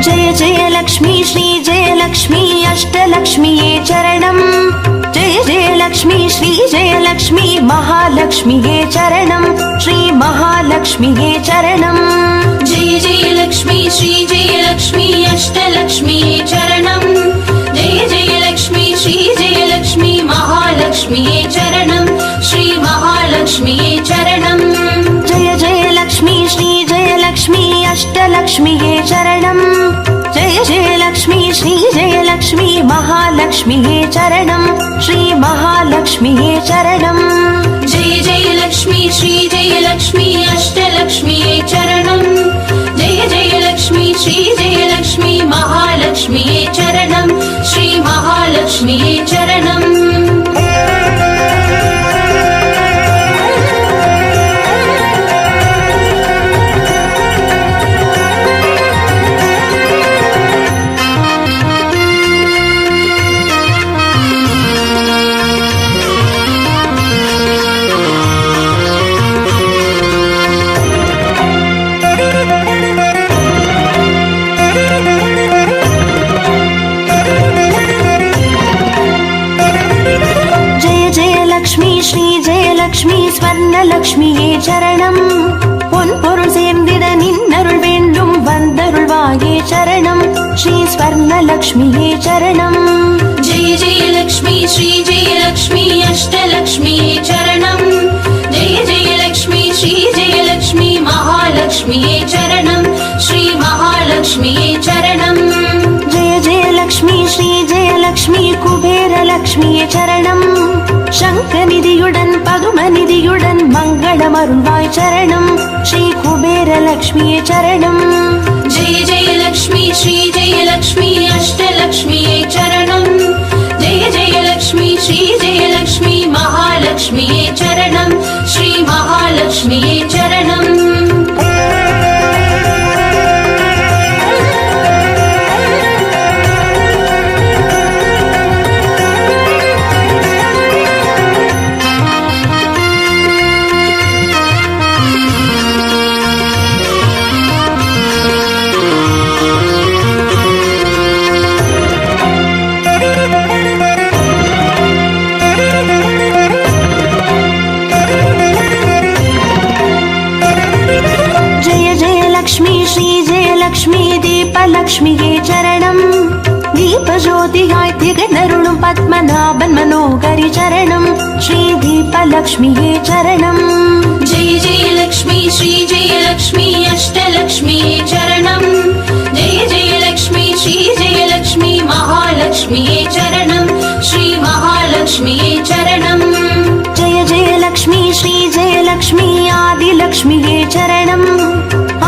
जय जय लक्ष्मी श्री जय लक्ष्मी अष्टलक्ष्मीये चरणम् जय जय लक्ष्मी श्री जय लक्ष्मी महालक्ष्मीये चरणम् श्री महालक्ष्मीये चरणम् जय जय लक्ष्मी श्री जय लक्ष्मी अष्टलक्ष्मीये चरणम् जय जय लक्ष्मी श्री जय लक्ष्मी महालक्ष्मीये चरणम् श्री महालक्ष्मीये चरणम् जय जय लक्ष्मी श्री जय लक्ष्मी अष्टलक्ष्मीये चरणम् जय जय लक्ष्मी श्री जय लक्ष्मी महालक्ष्मीये चरणम् श्री महालक्ष्मीये चरणम् जय जय लक्ष्मी श्री जय लक्ष्मी अष्टलक्ष्मीये चरणम् जय जय लक्ष्मी श्री जय लक्ष्मी महालक्ष्मीये चरणम् श्री महालक्ष्मीये चरणम् லக்ஷ்மி ஸ்வர்ணலக்ஷ்மியே சரணம் பொன் பொருள் சேர்ந்திட நின்னருள் வேண்டும் வந்தருள்வாயே சரணம் ஸ்ரீ ஸ்வர்ணலக்ஷ்மியே சரணம் ஜெய ஜெய லக்ஷ்மி ஸ்ரீ ஜெய லக்ஷ்மி அஷ்டலக்ஷ்மியே சரணம் ஜெய ஜெய லக்ஷ்மி ஸ்ரீ ஜெய லக்ஷ்மி மகாலக்ஷ்மியே சரணம் ஸ்ரீ மகாலக்ஷ்மியே சரணம் ஜெய ஜெய லக்ஷ்மி ஸ்ரீ ஜெய லக்ஷ்மி குபேர லக்ஷ்மியே சரணம் சங்கநிதியுடன் பதுமநிதியுடன் மங்களம் அருள்வாய் சரணம் ஸ்ரீ குபேர லக்ஷ்மியே சரணம் ஜெய ஜெய லக்ஷ்மி ஸ்ரீ ஜெய லக்ஷ்மி அஷ்டலக்ஷ்மியே சரணம் ஜெய ஜெய லக்ஷ்மி ஸ்ரீ ஜெய லக்ஷ்மி மகாலக்ஷ்மியே சரணம் ஸ்ரீ மகாலக்ஷ்மியே சரணம் லக்ஷ்மியே சரணம் தீபஜோதியாய் திகழருளும் பத்மநாபன் மனோகரி சரணம் ஸ்ரீ தீபலக்ஷ்மியே சரணம் ஜெய ஜெய லக்ஷ்மி ஸ்ரீ ஜெய லக்ஷ்மி அஷ்டலக்ஷ்மியே சரணம் ஜெய ஜெய லக்ஷ்மி ஸ்ரீ ஜெய லக்ஷ்மி மகாலக்ஷ்மியே சரணம் ஸ்ரீ மகாலக்ஷ்மியே சரணம் ஜெய ஜெய லக்ஷ்மி ஸ்ரீ ஜெய லக்ஷ்மி ஆதிலக்ஷ்மியே சரணம்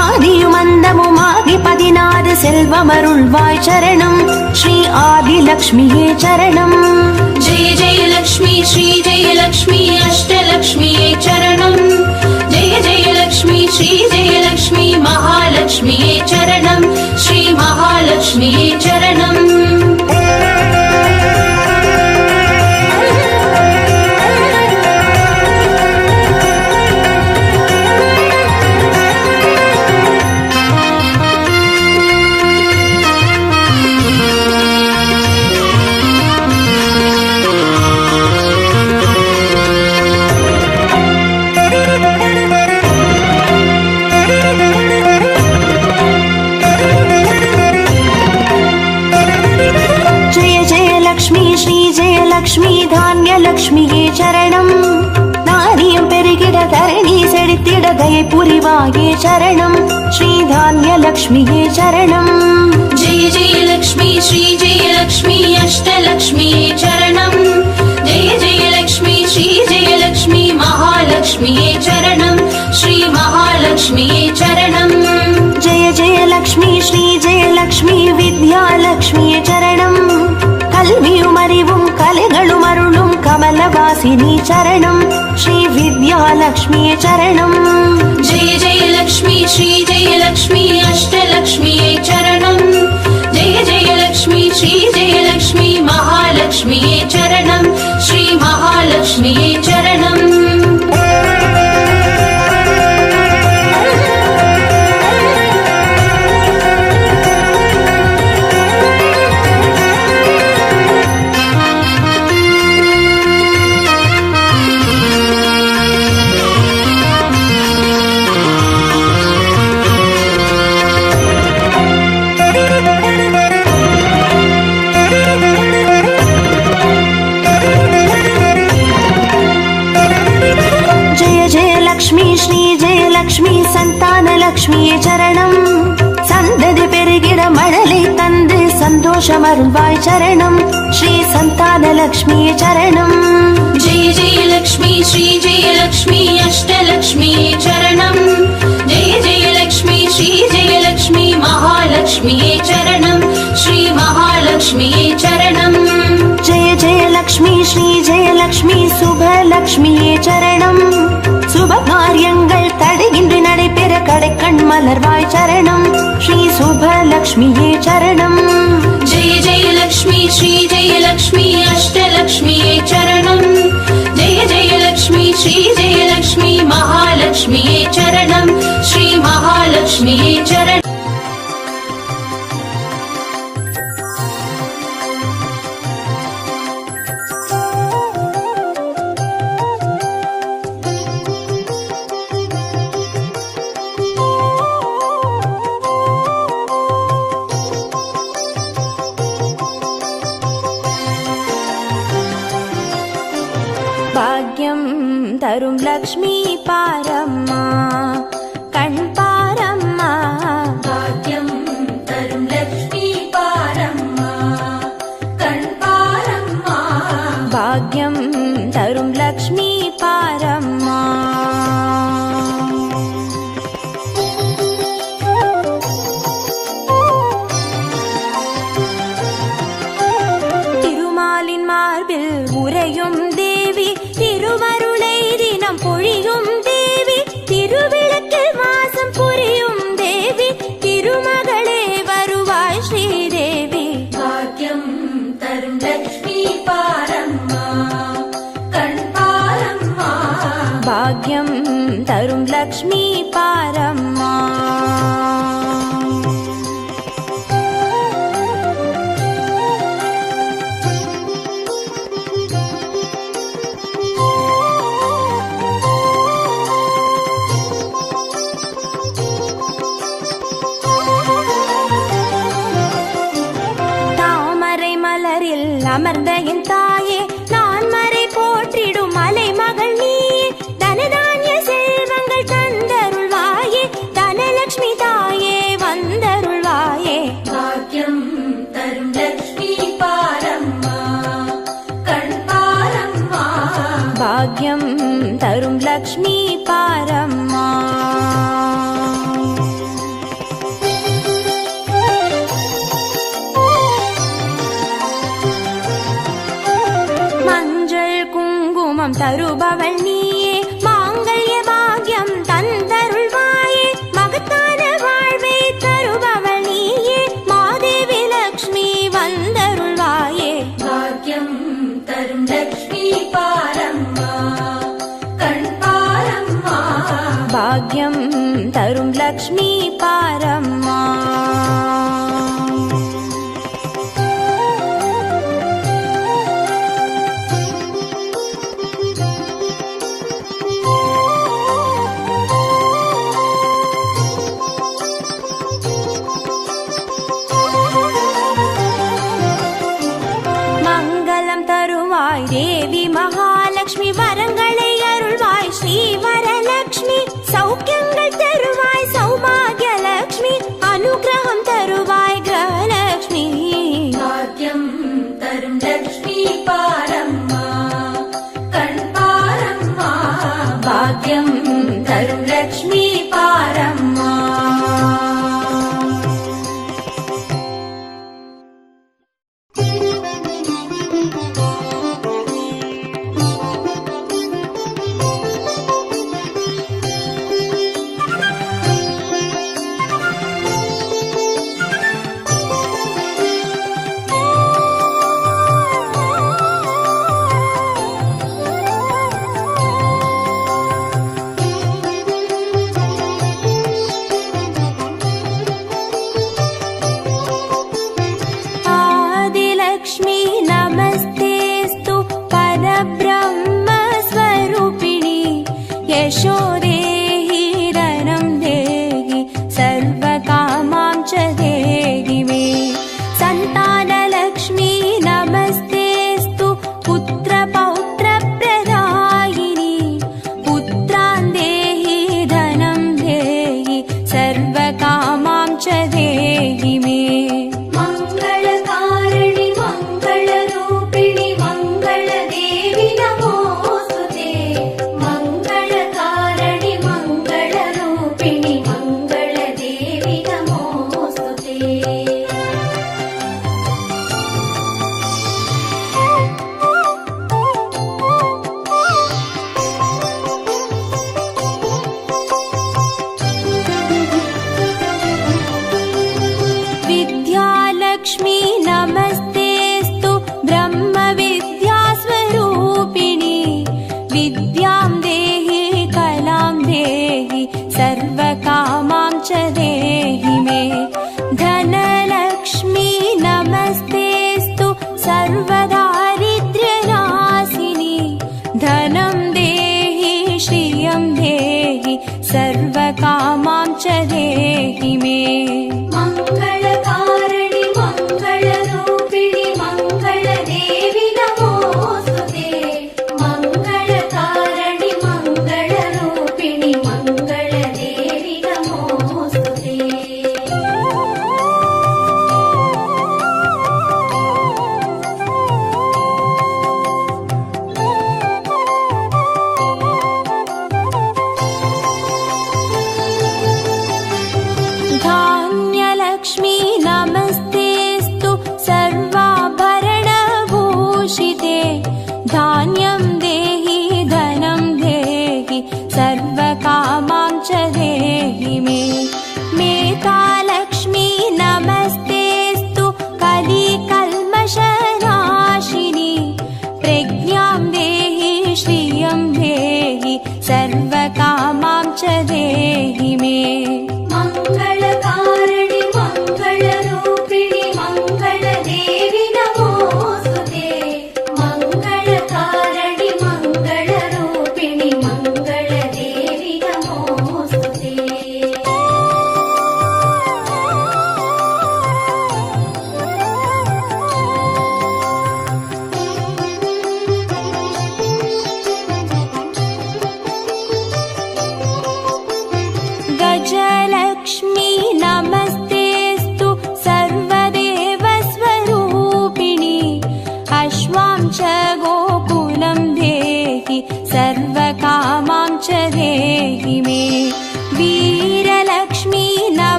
ஆதியும் அந்தமும் ஆதி 16 செல்வமருள்வாய் சரணம் ஸ்ரீ ஆதிலக்ஷ்மியே சரணம் ஜெய ஜெய லக்ஷ்மி ஸ்ரீ ஜெய லக்ஷ்மி அஷ்டலக்ஷ்மியே சரணம் ஜெய ஜெய லக்ஷ்மி ஸ்ரீ ஜெய லக்ஷ்மி மகாலக்ஷ்மியே சரணம் ஸ்ரீ மகாலக்ஷ்மியே சரணம் லக்ஷ்மி தானிய லக்ஷ்மியே சரணம் நாரியம் பெருகிட தரணி செழித்திட தயை புரிவாயே சரணம் ஸ்ரீ தானிய லக்ஷ்மியே சரணம் ஜெய ஜெய லக்ஷ்மி ஸ்ரீ ஜெய லக்ஷ்மி அஷ்டலக்ஷ்மியே சரணம் ஜெய ஜெய லக்ஷ்மி ஸ்ரீ ஜெய லக்ஷ்மி மகாலக்ஷ்மியே சரணம் ஸ்ரீ மகாலக்ஷ்மியே சரணம் ஜெய ஜெய லக்ஷ்மி ஸ்ரீ ஜெய லக்ஷ்மி வித்யாலக்ஷ்மியே சரணம் கல்வியும் அறிவும் கலைகளும் அருளும் கமலவாசினி சரணம் ஸ்ரீ வித்யாலக்ஷ்மியே சரணம் ஜெய ஜெய லக்ஷ்மி ஸ்ரீ ஜெய லக்ஷ்மி அஷ்டலக்ஷ்மியே சரணம் ஜெய ஜெய லக்ஷ்மி ஸ்ரீ ஜெய லக்ஷ்மி மகாலக்ஷ்மியே சரணம் ஸ்ரீ மகாலக்ஷ்மியே சரணம் லக்ஷ்மியே சரணம். சந்ததி பெருகிட மழலை தந்து சந்தோஷம் அருள்வாய் சரணம். ஸ்ரீ சந்தான லக்ஷ்மியே சரணம். जय जय लक्ष्मी श्री जय लक्ष्मी अष्टलक्ष्मी चरणम् जय जय लक्ष्मी श्री जय लक्ष्मी महालक्ष्मी चरणम् श्री महालक्ष्मी चरणम् जय जय लक्ष्मी श्री जय लक्ष्मी शुभ लक्ष्मिये சரணம். சுப காரியங்கள் தடையின்றி நடைபெற கடைக்கண் மலர்வாய் சரணம். ஸ்ரீ சுப லக்ஷ்மியே சரணம். जय जय लक्ष्मी श्री जय लक्ष्मी अष्टलक्ष्मी चरणम् जय जय लक्ष्मी श्री जय लक्ष्मी महालक्ष्मी चरणम् श्री महालक्ष्मी चरणम् பாக்யம் தரும் லக்ஷ்மி பாரம்மா கண் பாரம்மா. भाग्यं तरुं लक्ष्मी पारम्मा कण् पारम्मा பாக்யம் தரும் லக்ஷ்மி பாரம்மா. திருமாலின் மார்பில் உறையும் தேவி திருவருளை தினம் பொழியும் தேவி திருவிளக்கில் வாசம் புரியும் தேவி திருமகளே வருவாய் ஸ்ரீதேவி. भाग्यं तरुं लक्ष्मी पारम्मा कण् पारम्मा பாக்யம் தரும் லக்ஷ்மி பாரம்மா. தாமரை மலரில் அமர்ந்த என் தாயே நான் மறை போற்றிடும் மலை மகள் நீயே. தனதானிய செல்வங்கள் தந்தருள்வாயே தனலட்சுமி தாயே வந்தருள்வாயே. भाग्यं तरुं लक्ष्मी पारम्मा कण् पारम्मा பாக்யம் தரும் லக்ஷ்மி பாரம்மா. மஞ்சள் குங்குமம் தருபவள் நீயே மாங்கல்ய பாக்யம் தந்தருள்வாயே. மகத்தான வாழ்வை தருபவள் நீயே மாதேவி லக்ஷ்மி வந்தருள்வாயே. भाग्यं तरुं लक्ष्मी पारम्मा कण् पारम्मा பாக்யம் தரும் லக்ஷ்மி பாரம்மா. மங்களம் தருவாய் தேவி மகாலட்சுமி வரங்களை அருள்வாய் ஸ்ரீ வரலட்சுமி. சௌக்கியங்கள் தருவாய் சௌபாகிய லட்சுமி அனுகிரக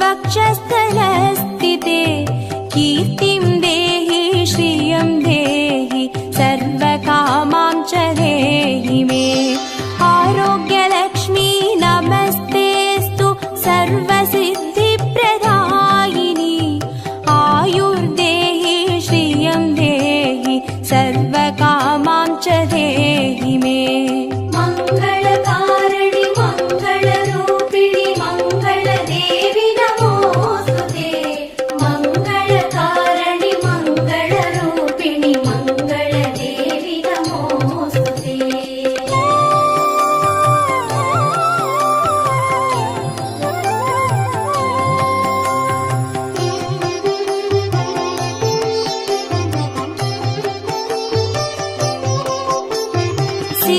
वक्षस्थलस्थिते कीर्तिं देहि श्रियं देहि सर्वकामां च देहि मे आरोग्यलक्ष्मी नमस्तेस्तु सर्वसिद्धिप्रदायिनी आयुर्देहि श्रियं देहि सर्वकामां च देहि मे मङ्गलकारिणि मङ्गलरूपिणि मङ्गलदेवि नमोऽस्तुते मङ्गलकारिणि मङ्गलरूपिणि मङ्गलदेवि नमोऽस्तुते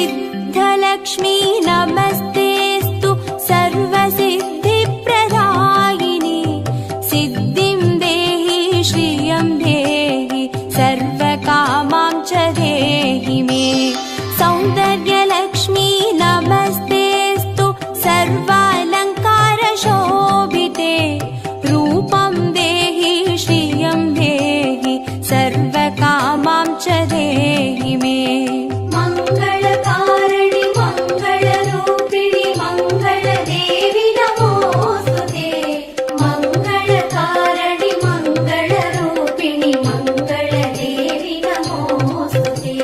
सिद्धलक्ष्मी नमस्तेस्तु सर्वसिद्धिप्रदायिनी सिद्धिं देहि श्रियं देहि सर्वकामां च देहि मे सौन्दर्यलक्ष्मी नमस्तेस्तु सर्वालङ्कारशोभिते रूपं देहि श्रियं देहि सर्वकामां च देहि मे मङ्गलकारिणि मङ्गलरूपिणि मङ्गलदेवि नमोऽस्तुते मङ्गलकारिणि मङ्गलरूपिणि मङ्गलदेवि नमोऽस्तुते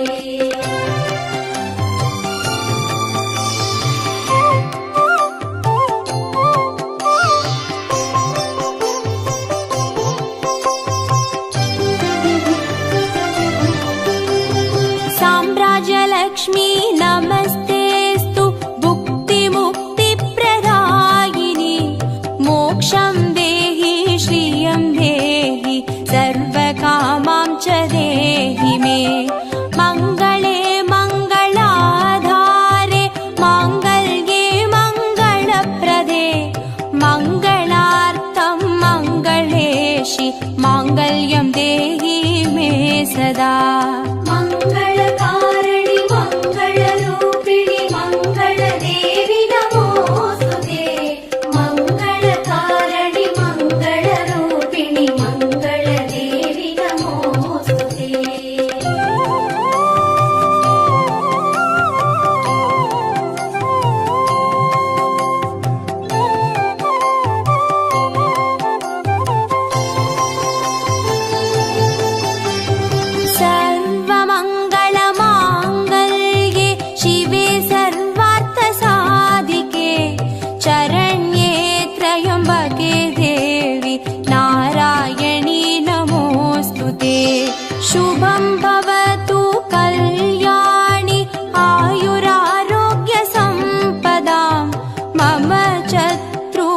साम्राज्यलक्ष्मी नमस्तेस्तु भुक्तिमुक्तिप्रदायिनी मोक्षं देहि श्रियं देहि सर्वकामां च देहि मे मङ्गले मङ्गलाधारे माङ्गल्ये मङ्गलप्रदे मङ्गलार्थं मङ्गलेशि माङ्गल्यं देहि मे सदा मङ्गलकारिणि मङ्गलरूपिणि मङ्गलदेवि नमोऽस्तुते मङ्गलकारिणि मङ्गलरूपिणि मङ्गलदेवि नमोऽस्तुते सर्वमङ्गलमाङ्गल्ये शिवे सर्वार्थसाधिके चरण्ये त्र्यम्बके देवि नारायणी नमोऽस्तु ते शुभं भवतु कल्याणि आयुरारोग्यसम्पदां मम शत्रुविनाशाय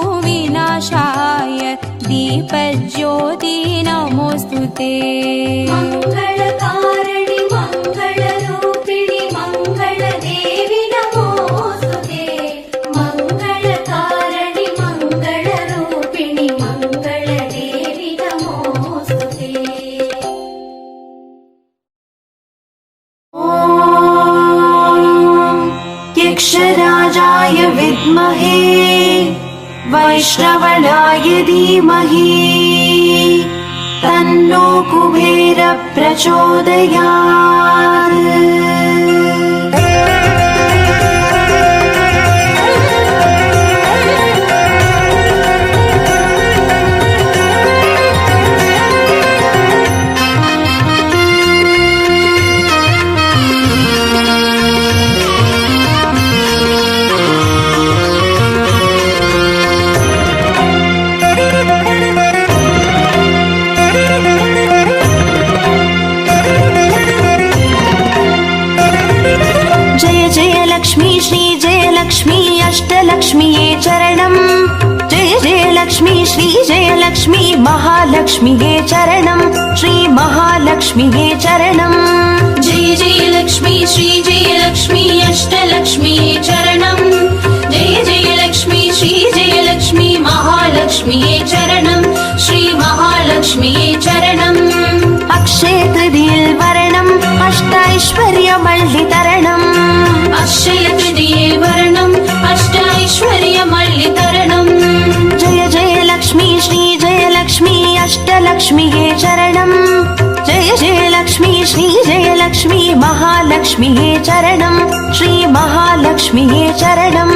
दीपज्योति नमोऽस्तु ते मङ्गलकारिणि मङ्गलरूपिणि मङ्गलदेवि नमोऽस्तुते मङ्गलकारिणि मङ्गलरूपिणि मङ्गलदेवि नमोऽस्तुते यक्षराजाय विद्महे वैष्णवनाय धीमहि तन्नो कुबेर प्रचोदयात्। लक्ष्मी अष्टलक्ष्मीये चरणम् जय जय लक्ष्मी श्री जय लक्ष्मी महालक्ष्मीये चरणम् श्री महालक्ष्मीये चरणम् जय जय लक्ष्मी श्री जय लक्ष्मी अष्टलक्ष्मीये चरणम् जय जय लक्ष्मी श्री जय लक्ष्मी महालक्ष्मीये चरणम् श्री महालक्ष्मीये चरणम् अक्षय तृतीये वरणम् अष्टैश्वर्यमल्लितरणम् अक्षय तृतीये वरणम् अष्टैश्वर्यमल्लितरणम् जय जय लक्ष्मी महालक्ष्म्यै चरणं श्री महालक्ष्म्यै चरणं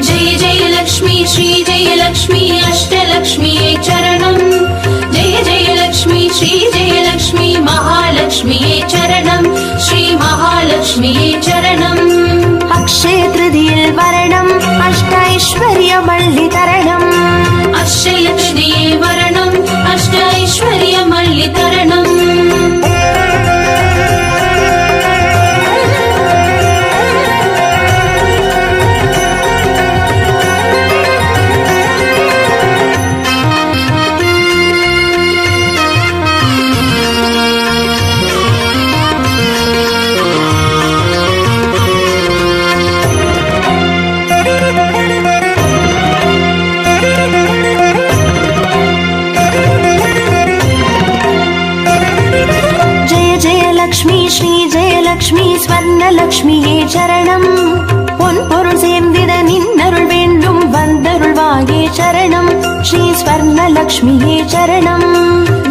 जय जय लक्ष्मी श्री जय लक्ष्मी अष्टलक्ष्म्यै चरणं जय जय लक्ष्मी श्री जय लक्ष्मी महालक्ष्म्यै चरणं श्री महालक्ष्म्यै चरणम् अक्षय तृतीये वरणम् अष्टैश्वर्यमल्लितरणम् अक्षय तृतीये वरणम् अष्टैश्वर्यमल्लितरणम् லக்ஷ்மி ஸ்ரீ ஜெயலக்ஷ்மி ஸ்வர்ணலக்ஷ்மியே சரணம் பொன் பொருள் சேர்ந்திட நின்னருள் வேண்டும் வந்தருள்வாயே சரணம் ஸ்ரீ ஸ்வர்ணலக்ஷ்மியே சரணம்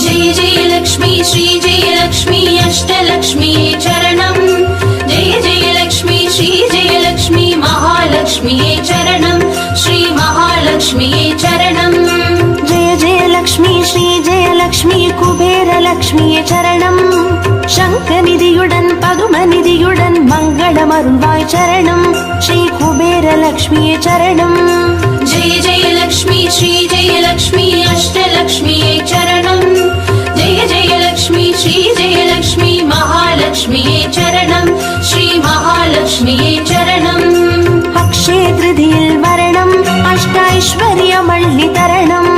जय जय लक्ष्मी श्री जय लक्ष्मी अष्टलक्ष्म्यै चरणं जय जय लक्ष्मी श्री जय लक्ष्मी महालक्ष्म्यै चरणं श्री महालक्ष्म्यै चरणम् जय जय लक्ष्मी श्री जयलक्ष्मी कुबेरलक्ष्मिये சரணம் சங்கநிதியுடன் பதுமநிதியுடன் மங்களமருள்வாய் சரணம் ஸ்ரீ குபேரலக்ஷ்மியே சரணம் जय जय लक्ष्मी श्री जय लक्ष्मी अष्टलक्ष्म्यै चरणं जय जय लक्ष्मी श्री जय लक्ष्मी महालक्ष्म्यै चरणं श्री महालक्ष्म्यै चरणम् अक्षय तृतीये वरणम् अष्टैश्वर्यमल्लितरणम्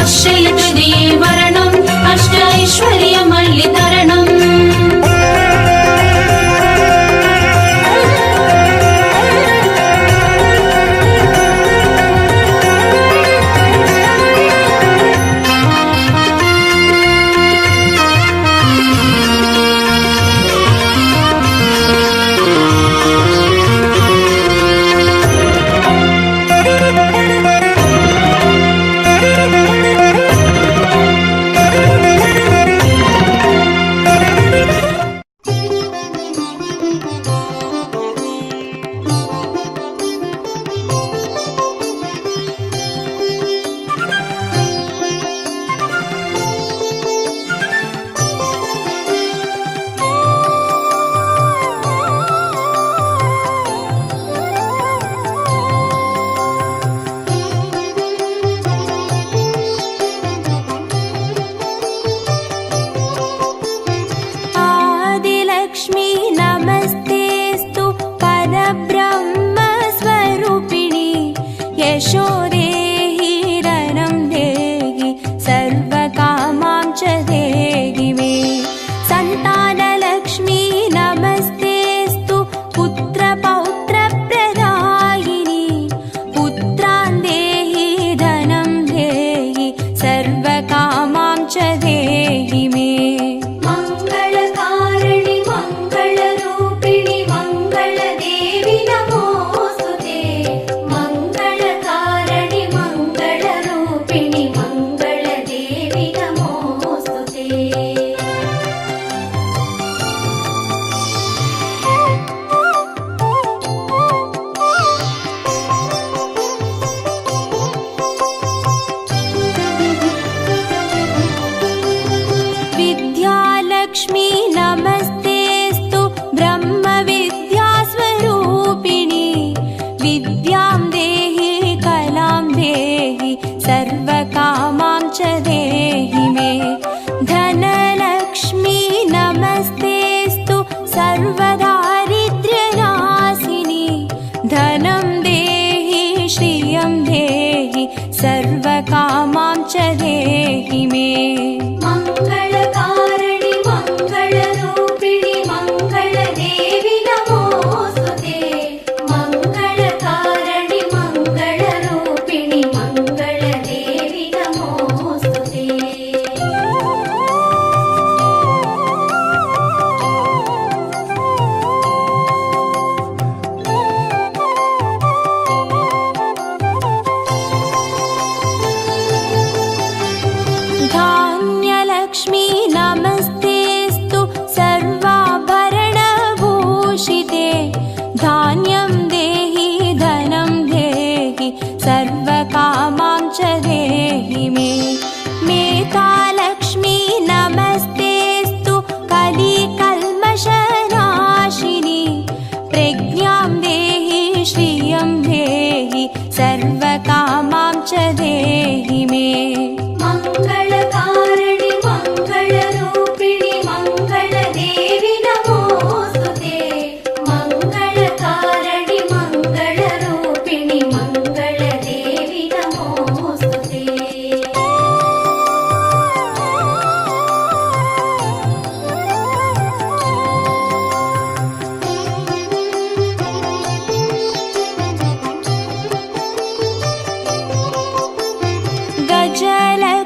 अक्षय तृतीये वरणम् अष्टैश्वर्यमल्लितरणम् सर्वकामां च देहि मे। मङ्गलकारिणि मङ्गलरूपिणि मङ्गलदेवि नमोऽस्तुते। मङ्गलकारिणि मङ्गलरूपिणि मङ्गलदेवि नमोऽस्तुते। धा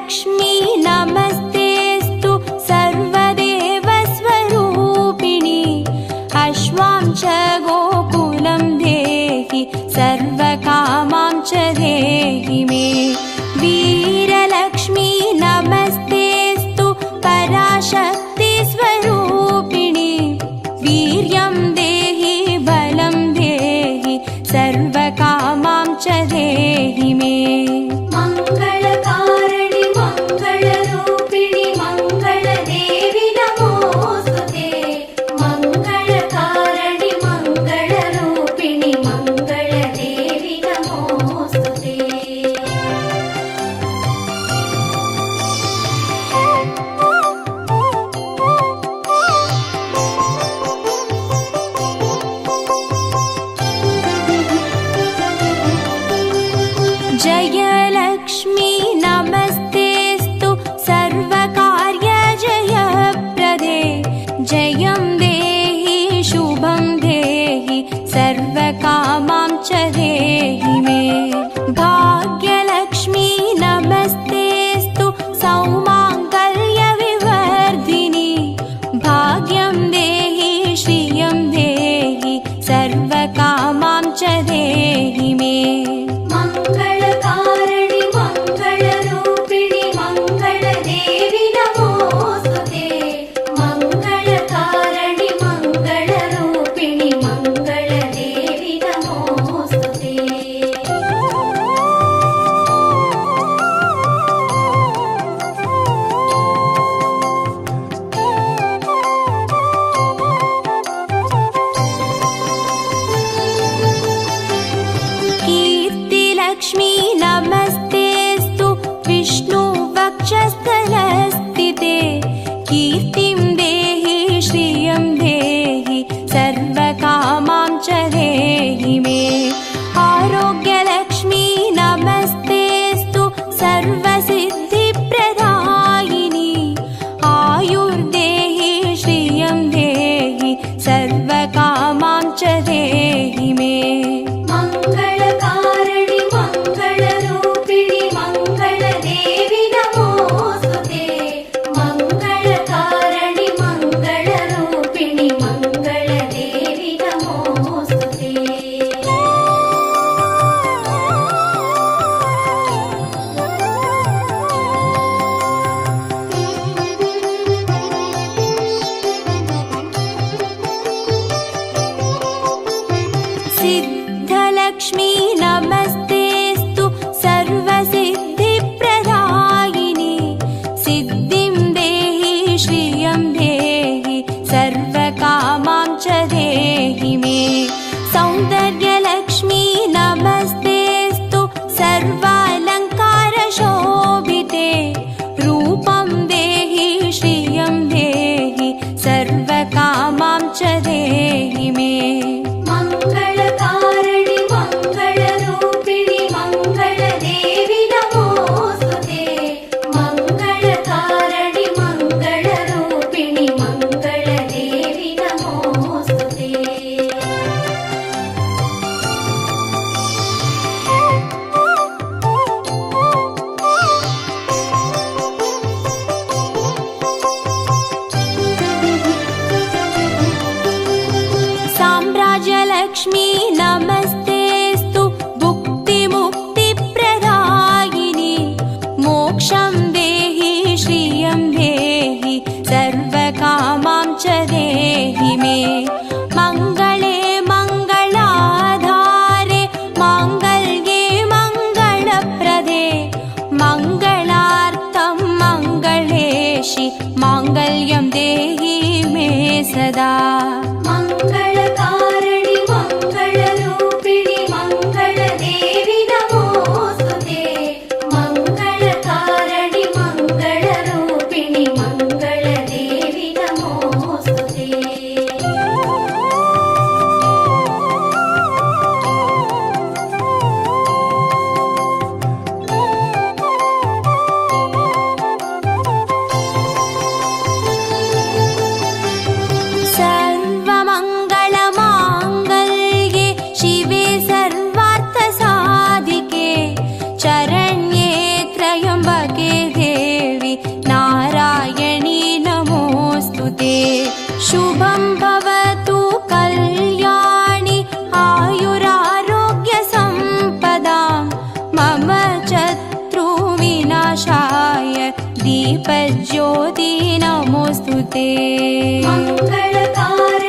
जयलक्ष्मी नमस्तेऽस्तु सर्वदेवस्वरूपिणि अश्वां च गोकुलं देहि सर्वकामां च देहि मे वीरलक्ष्मी नमस्तेऽस्तु पराशक्तिस्वरूपिणि वीर्यं देहि बलं देहि सर्वकामां च देहि मे मङ्गलकारिणि मङ्गलरूपिणि मङ्गलदेवि नमोऽस्तुते मङ्गलकारिणि मङ्गलरूपिणि मङ्गलदेवि नमोऽस्तुते जयलक्ष्मी नमस्तेऽस्तु सर्वकार्यजयप्रदे जयं देहि शुभं देहि सर्वकामां च देहि मे भाग्यलक्ष्मी नमस्तेऽस्तु सौमाङ्गल्यविवर्धिनि भाग्यं देहि श्रियं देहि सर्वकामां च देहि मे मङ्गलकारिणि मङ्गलरूपिणि मङ्गलदेवि नमोऽस्तुते मङ्गलकारिणि मङ्गलरूपिणि मङ्गलदेवि नमोऽस्तुते कीर्तिलक्ष्मी नमस्तेऽस्तु विष्णुवक्षस्थलस्थिते कीर्तिं देहि श्रियं देहि सर्वकामां च देहि मे आरोग्यलक्ष्मी नमस्तेऽस्तु सर्वसिद्धिप्रदायिनि आयुर्देहि श्रियं देहि सर्वकामां च देहि मे मङ्गलकारिणि मङ्गलरूपिणि मङ्गलदेवि नमोऽस्तुते मङ्गलकारिणि मङ्गलरूपिणि मङ्गलदेवि नमोऽस्तुते सिद्धलक्ष्मी नमस्तेऽस्तु सर्वसिद्धिप्रदायिनि सिद्धिं देहि श्रियं देहि सर्वकामां च देहि मे सौन्दर्यलक्ष्मी नमस्तेऽस्तु सर्वालङ्कारशोभिते रूपं देहि श्रियं देहि सर्वकामां च देहि मे मङ्गलकारिणि मङ्गलरूपिणि मङ्गलदेवि नमोऽस्तुते मङ्गलकारिणि मङ्गलरूपिणि मङ्गलदेवि नमोऽस्तुते साम्राज्यलक्ष्मी नमस्तेऽस्तु भुक्तिमुक्तिप्रदायिनि मोक्षं देहि श्रियं देहि सर्वकामां च देहि मे मङ्गले मङ्गलाधारे माङ्गल्ये मङ्गलप्रदे मङ्गलार्थं मङ्गलेशि माङ्गल्यं देहि मे सदा मङ्गलकारिणि मङ्गलरूपिणि मङ्गलदेवि नमोऽस्तुते मङ्गलकारिणि मङ्गलरूपिणि मङ्गलदेवि नमोऽस्तुते सर्व दीपज्योति नमोऽस्तु ते मङ्गलकारिणि